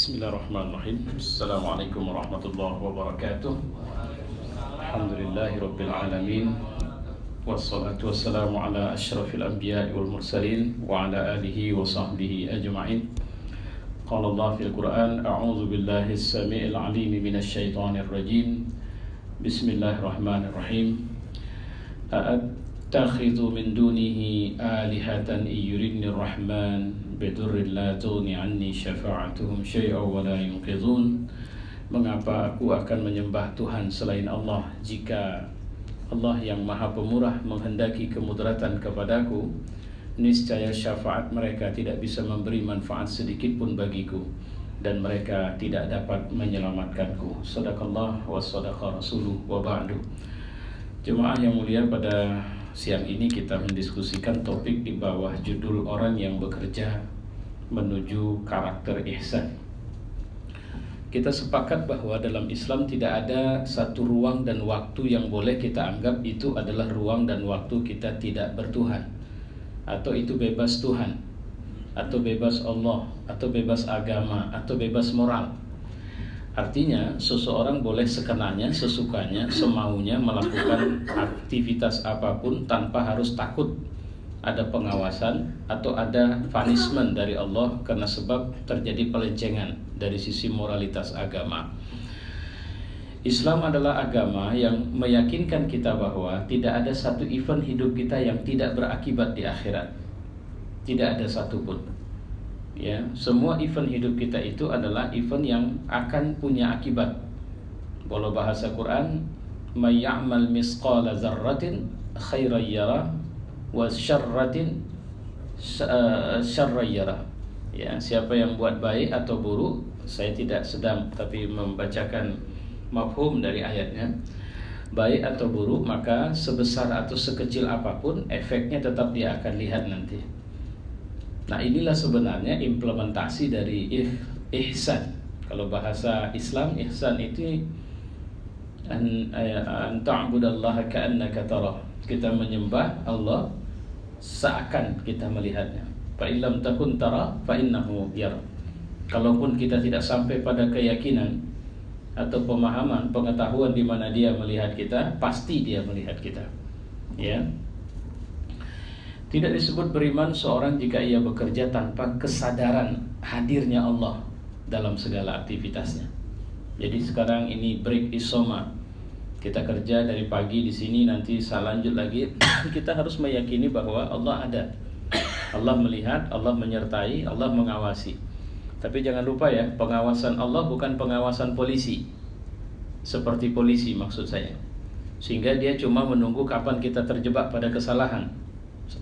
Bismillahirrahmanirrahim. Assalamualaikum warahmatullahi wabarakatuh. Alhamdulillahi rabbil alamin. Wassalatu wassalamu ala asyrafil anbiya'i wal mursalin wa ala alihi wa sahbihi ajma'in. Qala Allah fil Qur'an, a'udzu billahi as-sami'il 'alim minasy syaithanir rajim. Bismillahirrahmanirrahim. Attakhidhu min dunihi alihatan yuridnir rahman bidurrin la tughni anni syafa'atuhum syai'an wa la yunqidhun. Mengapa aku akan menyembah Tuhan selain Allah jika Allah yang Maha Pemurah menghendaki kemudaratan kepadaku? Niscaya syafaat mereka tidak bisa memberi manfaat sedikit pun bagiku, dan mereka tidak dapat menyelamatkanku. Shadaqallah wa shadaqa rasuluh wa ba'du. Jemaah yang mulia, pada siang ini kita mendiskusikan topik di bawah judul orang yang bekerja menuju karakter ihsan. Kita sepakat bahwa dalam Islam tidak ada satu ruang dan waktu yang boleh kita anggap itu adalah ruang dan waktu kita tidak bertuhan, atau itu bebas Tuhan, atau bebas Allah, atau bebas agama, atau bebas moral. Artinya seseorang boleh sekenanya, sesukanya, semaunya melakukan aktivitas apapun tanpa harus takut ada pengawasan atau ada punishment dari Allah karena sebab terjadi pelencengan dari sisi moralitas agama. Islam adalah agama yang meyakinkan kita bahwa tidak ada satu event hidup kita yang tidak berakibat di akhirat. Tidak ada satupun. Ya, semua event hidup kita itu adalah event yang akan punya akibat. Walau bahasa Quran, may ya'mal misqala dzarratin khairan yara wa syarratin syarran yara. Ya, siapa yang buat baik atau buruk, saya tidak sedang tapi membacakan mafhum dari ayatnya. Baik atau buruk, maka sebesar atau sekecil apapun efeknya tetap dia akan lihat nanti. Nah, inilah sebenarnya implementasi dari ihsan. Kalau bahasa Islam, ihsan itu an ta'budallaha ka'annaka tarah. Kita menyembah Allah seakan kita melihatnya. Fa illam takun tara fa innahu yara. Kalaupun kita tidak sampai pada keyakinan atau pemahaman, pengetahuan di mana dia melihat kita, pasti dia melihat kita. Ya. Tidak disebut beriman seorang jika ia bekerja tanpa kesadaran hadirnya Allah dalam segala aktivitasnya. Jadi sekarang ini break isoma. Kita kerja dari pagi di sini, nanti saya lanjut lagi. Kita harus meyakini bahwa Allah ada. Allah melihat, Allah menyertai, Allah mengawasi. Tapi jangan lupa ya, pengawasan Allah bukan pengawasan polisi. Seperti polisi maksud saya. Sehingga dia cuma menunggu kapan kita terjebak pada kesalahan.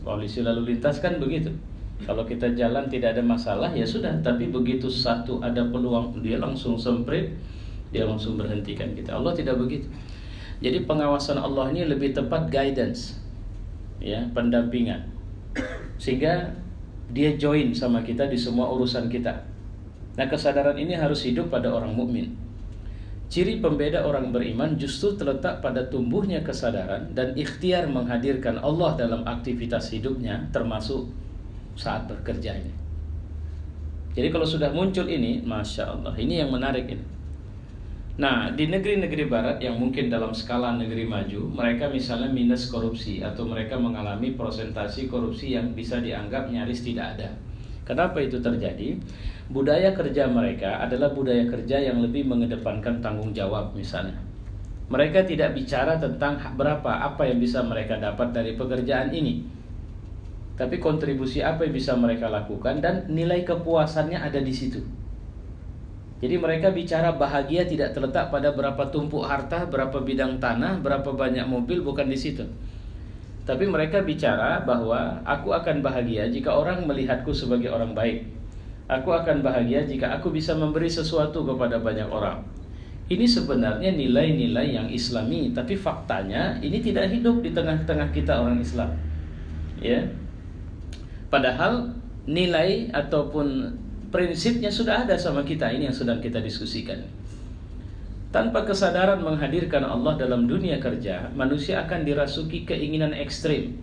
Polisi lalu lintas kan begitu. Kalau kita jalan tidak ada masalah, ya sudah. Tapi begitu satu ada peluang, dia langsung semprit, dia langsung berhentikan kita. Allah tidak begitu. Jadi pengawasan Allah ini lebih tepat guidance, ya, pendampingan. Sehingga dia join sama kita di semua urusan kita. Nah, kesadaran ini harus hidup pada orang mukmin. Ciri pembeda orang beriman justru terletak pada tumbuhnya kesadaran dan ikhtiar menghadirkan Allah dalam aktivitas hidupnya, termasuk saat bekerja ini. Jadi kalau sudah muncul ini, Masya Allah, ini yang menarik ini. Nah, di negeri-negeri barat yang mungkin dalam skala negeri maju, mereka misalnya minus korupsi atau mereka mengalami persentase korupsi yang bisa dianggap nyaris tidak ada. Kenapa itu terjadi? Budaya kerja mereka adalah budaya kerja yang lebih mengedepankan tanggung jawab misalnya. Mereka tidak bicara tentang apa yang bisa mereka dapat dari pekerjaan ini, tapi kontribusi apa yang bisa mereka lakukan dan nilai kepuasannya ada di situ. Jadi mereka bicara bahagia tidak terletak pada berapa tumpuk harta, berapa bidang tanah, berapa banyak mobil, bukan di situ. Tapi mereka bicara bahwa aku akan bahagia jika orang melihatku sebagai orang baik. Aku akan bahagia jika aku bisa memberi sesuatu kepada banyak orang. Ini sebenarnya nilai-nilai yang Islami, tapi faktanya ini tidak hidup di tengah-tengah kita orang Islam. Ya. Padahal nilai ataupun prinsipnya sudah ada sama kita, ini yang sedang kita diskusikan. Tanpa kesadaran menghadirkan Allah dalam dunia kerja, manusia akan dirasuki keinginan ekstrim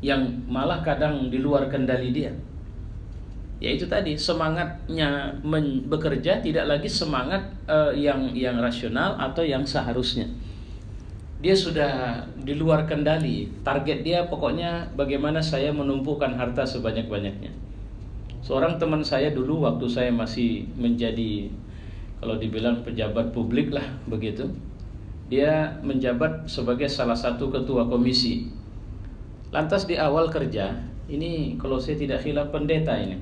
yang malah kadang di luar kendali dia. Yaitu tadi semangatnya bekerja tidak lagi semangat yang rasional atau yang seharusnya. Dia sudah di luar kendali. Target dia pokoknya bagaimana saya menumpukan harta sebanyak-banyaknya. Seorang teman saya dulu waktu saya masih menjadi, kalau dibilang pejabat publik lah begitu, dia menjabat sebagai salah satu ketua komisi. Lantas di awal kerja, ini kalau saya tidak khilaf pendeta ini,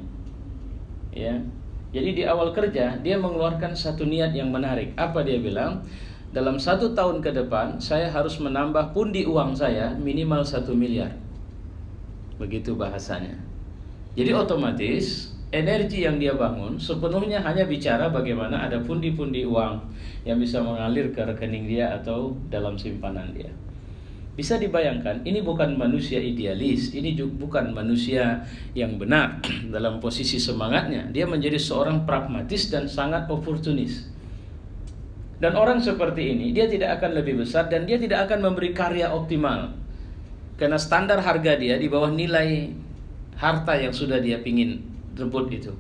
ya. Jadi di awal kerja dia mengeluarkan satu niat yang menarik. Apa dia bilang? Dalam 1 tahun ke depan saya harus menambah pundi uang saya minimal 1 miliar. Begitu bahasanya. Jadi otomatis energi yang dia bangun sepenuhnya hanya bicara bagaimana ada pundi-pundi uang yang bisa mengalir ke rekening dia atau dalam simpanan dia. Bisa dibayangkan, ini bukan manusia idealis, ini bukan manusia yang benar dalam posisi semangatnya. Dia menjadi seorang pragmatis dan sangat oportunis. Dan orang seperti ini, dia tidak akan lebih besar dan dia tidak akan memberi karya optimal. Karena standar harga dia di bawah nilai harta yang sudah dia pingin rebut itu.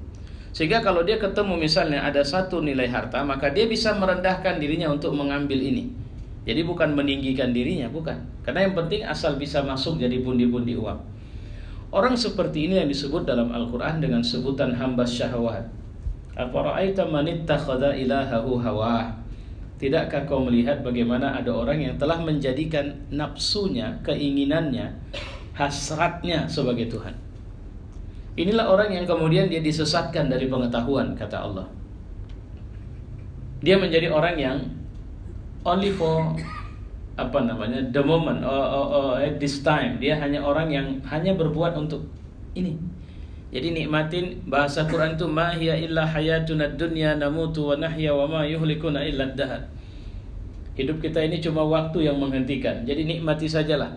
Sehingga kalau dia ketemu misalnya ada satu nilai harta, maka dia bisa merendahkan dirinya untuk mengambil ini. Jadi bukan meninggikan dirinya, bukan. Karena yang penting asal bisa masuk jadi pundi-pundi uang. Orang seperti ini yang disebut dalam Al-Quran dengan sebutan hamba syahwat. Afara'aita man ittakhadha ilahahu hawah. Tidakkah kau melihat bagaimana ada orang yang telah menjadikan nafsunya, keinginannya, hasratnya sebagai Tuhan. Inilah orang yang kemudian dia disesatkan dari pengetahuan, kata Allah. Dia menjadi orang yang only for the moment at this time. Dia hanya orang yang hanya berbuat untuk ini. Jadi nikmatin, bahasa Quran itu ma hiya illa hayatuna dunya namutu wa nahya wa ma yuhlikuna illa ad-dahr. Hidup kita ini cuma waktu yang menghentikan. Jadi nikmati sajalah.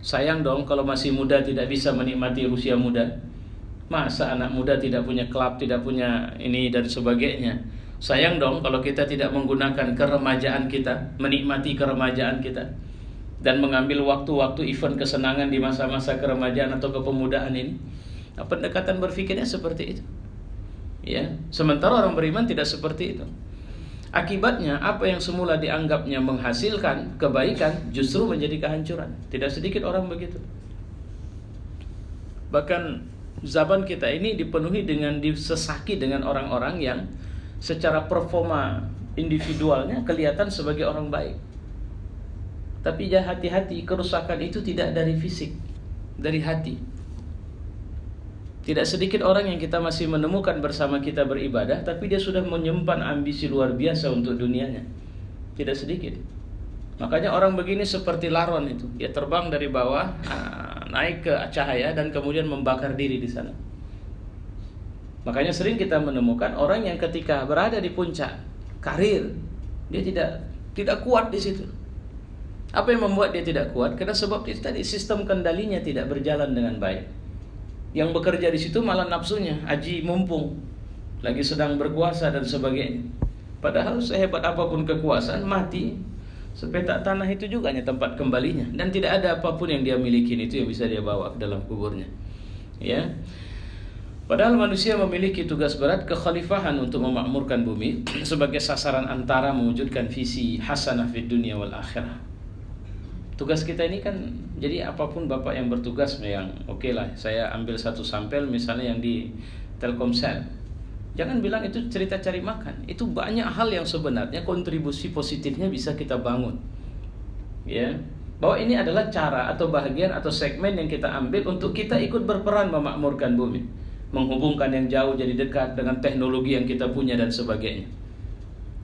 Sayang dong kalau masih muda tidak bisa menikmati usia muda. Masa anak muda tidak punya klub, tidak punya ini dan sebagainya. Sayang dong kalau kita tidak menggunakan keremajaan kita, menikmati keremajaan kita, dan mengambil waktu-waktu event kesenangan di masa-masa keremajaan atau kepemudaan ini. Nah, pendekatan berpikirnya seperti itu. Ya, sementara orang beriman tidak seperti itu. Akibatnya apa yang semula dianggapnya menghasilkan kebaikan justru menjadi kehancuran. Tidak sedikit orang begitu. Bahkan zaman kita ini dipenuhi dengan disesaki dengan orang-orang yang secara performa individualnya kelihatan sebagai orang baik. Tapi ya hati-hati, kerusakan itu tidak dari fisik, dari hati. Tidak sedikit orang yang kita masih menemukan bersama kita beribadah, tapi dia sudah menyimpan ambisi luar biasa untuk dunianya. Tidak sedikit. Makanya orang begini seperti laron itu. Dia terbang dari bawah, naik ke cahaya dan kemudian membakar diri di sana. Makanya sering kita menemukan orang yang ketika berada di puncak karir, dia tidak kuat di situ. Apa yang membuat dia tidak kuat? Karena sebab itu tadi sistem kendalinya tidak berjalan dengan baik. Yang bekerja di situ malah nafsunya, aji mumpung, lagi sedang berkuasa dan sebagainya. Padahal sehebat apapun kekuasaan, mati sepetak tanah itu juga hanya tempat kembalinya, dan tidak ada apapun yang dia miliki itu yang bisa dia bawa ke dalam kuburnya. Ya. Padahal manusia memiliki tugas berat kekhalifahan untuk memakmurkan bumi sebagai sasaran antara mewujudkan visi hasanah fid dunia wal akhirah. Tugas kita ini kan, jadi apapun bapak yang bertugas, yang oke lah, saya ambil satu sampel misalnya yang di Telkomsel. Jangan bilang itu cerita cari makan. Itu banyak hal yang sebenarnya kontribusi positifnya bisa kita bangun. Ya, bahwa ini adalah cara atau bagian atau segmen yang kita ambil untuk kita ikut berperan memakmurkan bumi, menghubungkan yang jauh jadi dekat dengan teknologi yang kita punya dan sebagainya.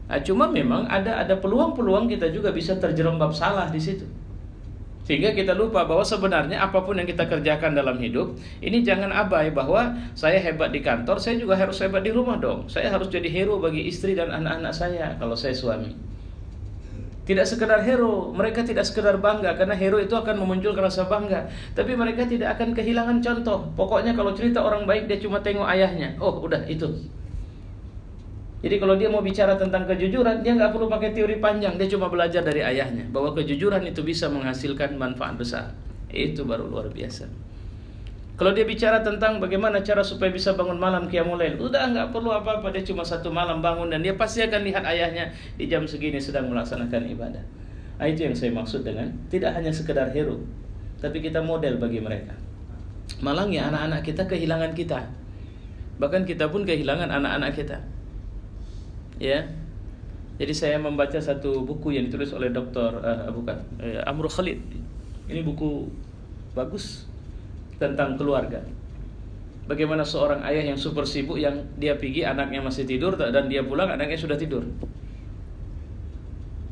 Nah, cuma memang ada peluang-peluang kita juga bisa terjerembab salah di situ. Sehingga kita lupa bahwa sebenarnya apapun yang kita kerjakan dalam hidup, ini jangan abai bahwa saya hebat di kantor, saya juga harus hebat di rumah dong. Saya harus jadi hero bagi istri dan anak-anak saya kalau saya suami. Tidak sekedar hero, mereka tidak sekedar bangga, karena hero itu akan memunculkan rasa bangga. Tapi mereka tidak akan kehilangan contoh. Pokoknya kalau cerita orang baik, dia cuma tengok ayahnya. Oh, udah itu. Jadi kalau dia mau bicara tentang kejujuran, dia nggak perlu pakai teori panjang, dia cuma belajar dari ayahnya bahwa kejujuran itu bisa menghasilkan manfaat besar. Itu baru luar biasa. Kalau dia bicara tentang bagaimana cara supaya bisa bangun malam qiyamul lail, udah nggak perlu apa-apa, dia cuma satu malam bangun dan dia pasti akan lihat ayahnya di jam segini sedang melaksanakan ibadah. Nah, itu yang saya maksud dengan tidak hanya sekedar hero, tapi kita model bagi mereka. Malangnya anak-anak kita kehilangan kita, bahkan kita pun kehilangan anak-anak kita. Ya, jadi saya membaca satu buku yang ditulis oleh Dr. Amru Khalid. Ini buku bagus tentang keluarga. Bagaimana seorang ayah yang super sibuk, yang dia pergi anaknya masih tidur dan dia pulang anaknya sudah tidur.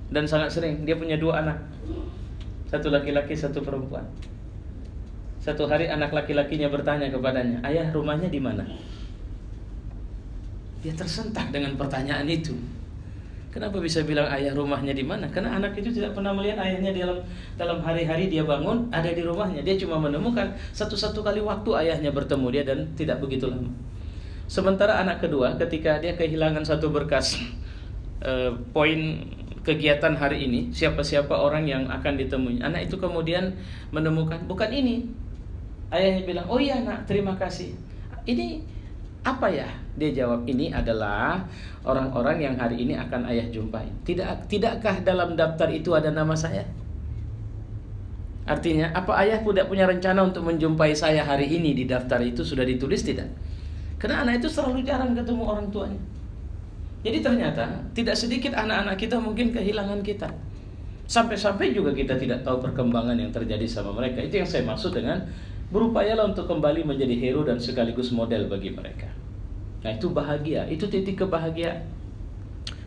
Dan sangat sering dia punya 2 anak. Satu laki-laki, satu perempuan. Satu hari anak laki-lakinya bertanya kepadanya, "Ayah, rumahnya di mana?" Dia tersentak dengan pertanyaan itu. Kenapa bisa bilang ayah rumahnya di mana? Karena anak itu tidak pernah melihat ayahnya dalam hari-hari dia bangun ada di rumahnya. Dia cuma menemukan satu kali waktu ayahnya bertemu dia dan tidak begitu lama. Sementara anak kedua ketika dia kehilangan satu berkas poin kegiatan hari ini, siapa-siapa orang yang akan ditemui, anak itu kemudian menemukan bukan ini. Ayahnya bilang, "Oh iya nak, terima kasih. Ini apa ya?" Dia jawab, "Ini adalah orang-orang yang hari ini akan ayah jumpai. Tidakkah dalam daftar itu ada nama saya?" Artinya, apa ayah tidak punya rencana untuk menjumpai saya hari ini di daftar itu sudah ditulis tidak? Karena anak itu selalu jarang ketemu orang tuanya. Jadi ternyata tidak sedikit anak-anak kita mungkin kehilangan kita. Sampai-sampai juga kita tidak tahu perkembangan yang terjadi sama mereka. Itu yang saya maksud dengan berupayalah untuk kembali menjadi hero dan sekaligus model bagi mereka. Nah, itu bahagia, itu titik kebahagiaan.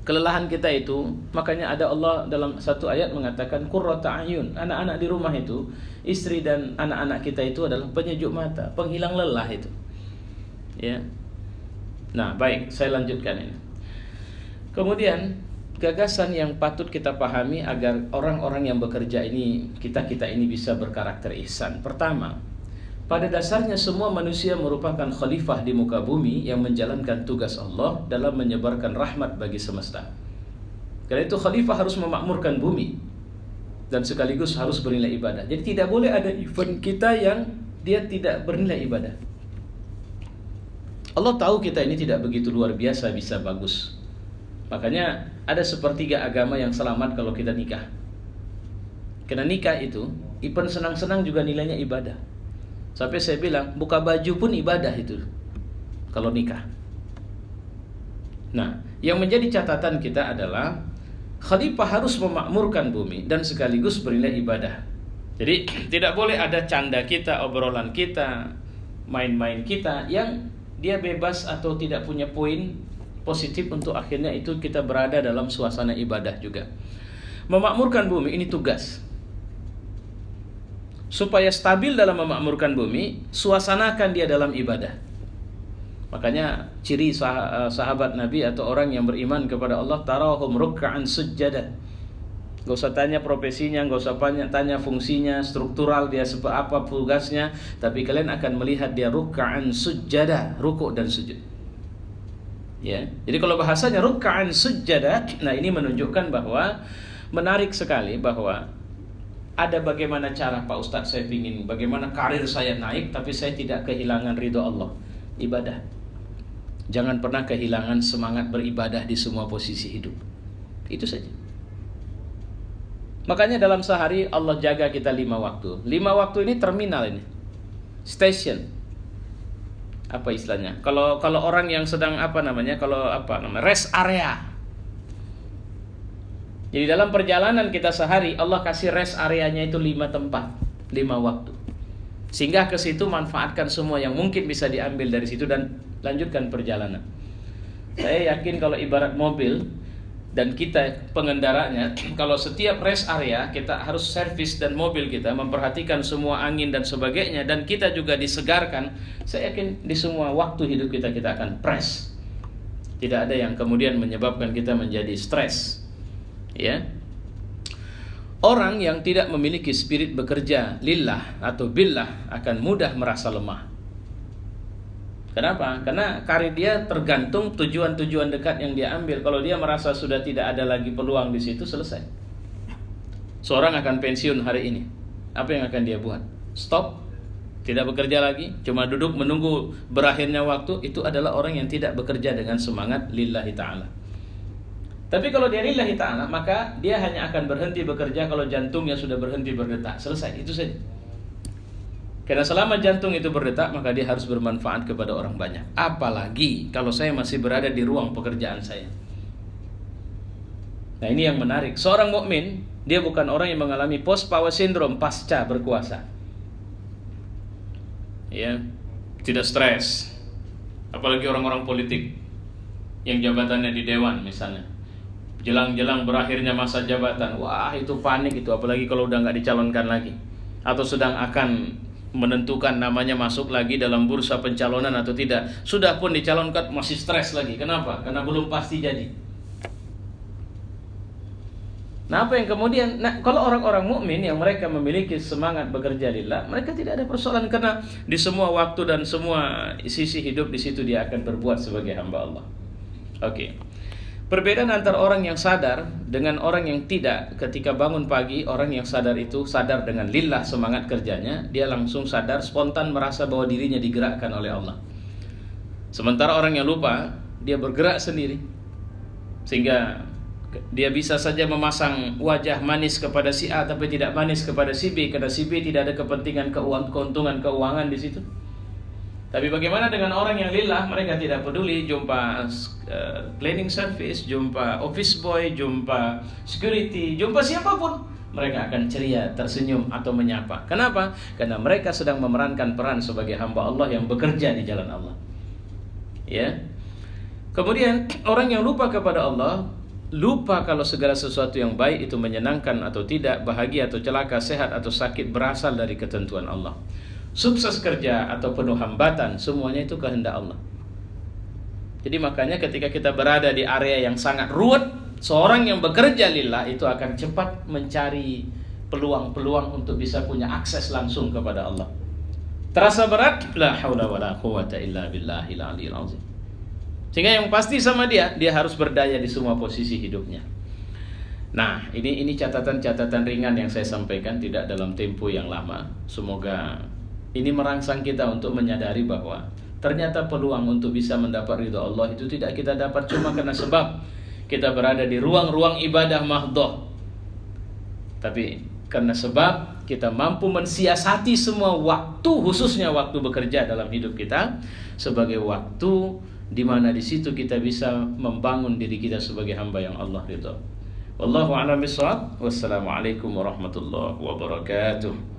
Kelelahan kita itu, makanya ada Allah dalam satu ayat mengatakan qurrata ayun. Anak-anak di rumah itu, istri dan anak-anak kita itu adalah penyejuk mata, penghilang lelah itu. Ya. Nah, baik, saya lanjutkan ini. Kemudian gagasan yang patut kita pahami agar orang-orang yang bekerja ini, kita ini bisa berkarakter ihsan. Pertama, pada dasarnya semua manusia merupakan khalifah di muka bumi yang menjalankan tugas Allah dalam menyebarkan rahmat bagi semesta. Karena itu khalifah harus memakmurkan bumi dan sekaligus harus bernilai ibadah. Jadi tidak boleh ada event kita yang dia tidak bernilai ibadah. Allah tahu kita ini tidak begitu luar biasa bisa bagus. Makanya ada sepertiga agama yang selamat kalau kita nikah. Karena nikah itu event senang-senang juga nilainya ibadah. Sampai saya bilang buka baju pun ibadah itu kalau nikah. Nah, yang menjadi catatan kita adalah khalifah harus memakmurkan bumi dan sekaligus bernilai ibadah. Jadi tidak boleh ada canda kita, obrolan kita, main-main kita yang dia bebas atau tidak punya poin positif untuk akhirnya itu kita berada dalam suasana ibadah juga. Memakmurkan bumi ini tugas. Supaya stabil dalam memakmurkan bumi, suasanakan dia dalam ibadah. Makanya ciri sahabat Nabi atau orang yang beriman kepada Allah, tarahum ruk'an sujjada. Gak usah tanya profesinya, gak usah tanya fungsinya, struktural dia seperti apa tugasnya, tapi kalian akan melihat dia ruk'an sujjada, rukuk dan sujud. Ya, jadi kalau bahasanya ruk'an sujjada, nah ini menunjukkan bahwa menarik sekali bahwa ada bagaimana cara Pak Ustadz saya ingin bagaimana karir saya naik tapi saya tidak kehilangan ridho Allah. Ibadah. Jangan pernah kehilangan semangat beribadah di semua posisi hidup. Itu saja. Makanya dalam sehari Allah jaga kita 5 waktu. 5 waktu ini terminal ini. Station. Apa istilahnya? Kalau orang yang sedang rest area. Jadi dalam perjalanan kita sehari Allah kasih rest areanya itu 5 tempat, 5 waktu. Singgah ke situ, manfaatkan semua yang mungkin bisa diambil dari situ dan lanjutkan perjalanan. Saya yakin kalau ibarat mobil dan kita pengendaranya, kalau setiap rest area kita harus servis dan mobil kita memperhatikan semua angin dan sebagainya dan kita juga disegarkan, saya yakin di semua waktu hidup kita akan fresh. Tidak ada yang kemudian menyebabkan kita menjadi stres. Ya. Orang yang tidak memiliki spirit bekerja lillah atau billah akan mudah merasa lemah. Kenapa? Karena karir dia tergantung tujuan-tujuan dekat yang dia ambil. Kalau dia merasa sudah tidak ada lagi peluang di situ, selesai. Seorang akan pensiun hari ini. Apa yang akan dia buat? Stop, tidak bekerja lagi, cuma duduk menunggu berakhirnya waktu, itu adalah orang yang tidak bekerja dengan semangat lillahi ta'ala. Tapi kalau dia lillahi ta'ala, maka dia hanya akan berhenti bekerja kalau jantungnya sudah berhenti berdetak. Selesai, itu saja. Karena selama jantung itu berdetak, maka dia harus bermanfaat kepada orang banyak. Apalagi kalau saya masih berada di ruang pekerjaan saya. Nah, ini yang menarik. Seorang mukmin, dia bukan orang yang mengalami post power syndrome pasca berkuasa. Ya, tidak stres. Apalagi orang-orang politik yang jabatannya di dewan misalnya. Jelang-jelang berakhirnya masa jabatan, wah itu panik itu, apalagi kalau udah nggak dicalonkan lagi, atau sedang akan menentukan namanya masuk lagi dalam bursa pencalonan atau tidak. Sudah pun dicalonkan masih stres lagi. Kenapa? Karena belum pasti jadi. Nah, apa yang kemudian? Nah, kalau orang-orang mukmin yang mereka memiliki semangat bekerja lillah, mereka tidak ada persoalan, karena di semua waktu dan semua sisi hidup di situ dia akan berbuat sebagai hamba Allah. Oke. Perbedaan antara orang yang sadar dengan orang yang tidak. Ketika bangun pagi, orang yang sadar itu sadar dengan lillah semangat kerjanya, dia langsung sadar, spontan merasa bahwa dirinya digerakkan oleh Allah. Sementara orang yang lupa, dia bergerak sendiri, sehingga dia bisa saja memasang wajah manis kepada si A tapi tidak manis kepada si B, karena si B tidak ada kepentingan keuntungan keuangan di situ. Tapi bagaimana dengan orang yang lillah? Mereka tidak peduli jumpa cleaning service, jumpa office boy, jumpa security, jumpa siapapun, mereka akan ceria, tersenyum atau menyapa. Kenapa? Karena mereka sedang memerankan peran sebagai hamba Allah yang bekerja di jalan Allah. Ya. Kemudian orang yang lupa kepada Allah, lupa kalau segala sesuatu yang baik itu menyenangkan atau tidak, bahagia atau celaka, sehat atau sakit berasal dari ketentuan Allah. Sukses kerja atau penuh hambatan, semuanya itu kehendak Allah. Jadi makanya ketika kita berada di area yang sangat ruwet, seorang yang bekerja lillah itu akan cepat mencari peluang-peluang untuk bisa punya akses langsung kepada Allah. Terasa berat? La haula wala quwata illa billahil aliyil azim. Sehingga yang pasti sama dia harus berdaya di semua posisi hidupnya. Nah, ini catatan-catatan ringan yang saya sampaikan, tidak dalam tempo yang lama. Semoga ini merangsang kita untuk menyadari bahwa ternyata peluang untuk bisa mendapat ridha Allah itu tidak kita dapat cuma karena sebab kita berada di ruang-ruang ibadah mahdhah, tapi karena sebab kita mampu mensiasati semua waktu, khususnya waktu bekerja dalam hidup kita, sebagai waktu di mana di situ kita bisa membangun diri kita sebagai hamba yang Allah ridha. Wallahu a'lam bishawab. Wassalamualaikum warahmatullahi wabarakatuh.